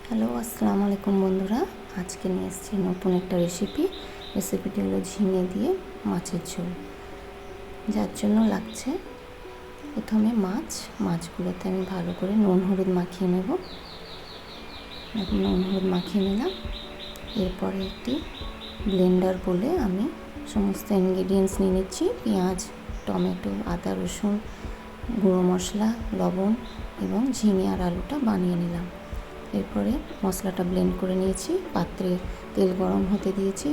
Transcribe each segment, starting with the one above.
Hello, আসসালামু আলাইকুম বন্ধুরা। আজকে নিয়ে এসেছি নতুন একটা রেসিপিটি হলো ঝিঙে দিয়ে মাছের ঝোল। যার জন্য লাগছে প্রথমে মাছগুলোতে আমি ভালো করে নুন হলুদ মাখিয়ে নেব। এখন নুন হলুদ মাখিয়ে নিলাম। এরপরে একটি ব্লেন্ডার বলে আমি সমস্ত ইনগ্রিডিয়েন্টস নিয়ে নিচ্ছি। পেঁয়াজ, টমেটো, আদা, রসুন, গুঁড়ো মশলা, লবণ এবং ঝিঙে আর আলুটা বানিয়ে নিলাম। এরপরে মশলাটা ব্লেন্ড করে নিয়েছি। পাত্রে তেল গরম হতে দিয়েছি,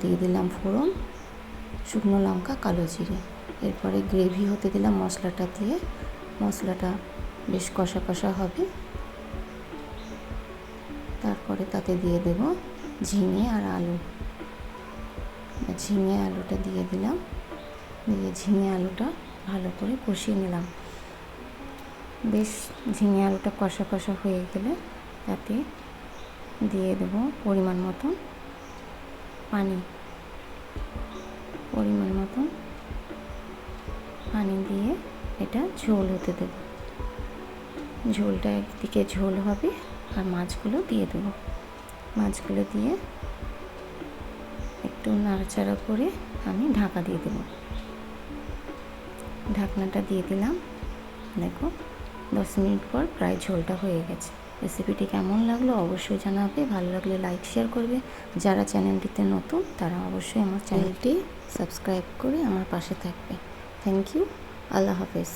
দিয়ে দিলাম ফোড়ন, শুকনো লঙ্কা, কালো জিরে। এরপরে গ্রেভি হতে দিলাম মশলাটা দিয়ে। মশলাটা বেশ কষা কষা হবে। তারপরে তাতে দিয়ে দেব ঝিঙে আর আলু। ঝিঙে আলুটা দিয়ে দিলাম, দিয়ে ঝিঙে আলুটা ভালো করে কষিয়ে নিলাম। বেশ ঝিঙে আলুটা কষা কষা হয়ে গেলে তাতে দিয়ে দেব পরিমাণ মতন পানি দিয়ে এটা ঝোল হতে দেব। ঝোলটা একদিকে ঝোল হবে আর মাছগুলো দিয়ে দেব। মাছগুলো দিয়ে একটু নাড়াচাড়া করে আমি ঢাকা দিয়ে দেব। ঢাকনাটা দিয়ে দিলাম। দেখো 10 মিনিট পর প্রায় ঝোলটা হয়ে গেছে। রেসিপিটি কেমন লাগলো অবশ্যই জানাবে। ভালো লাগলে লাইক শেয়ার করবে। যারা চ্যানেলটিতে নতুন তারা অবশ্যই আমার চ্যানেলটি সাবস্ক্রাইব করে আমার পাশে থাকবে। Thank you. আল্লাহ হাফেজ।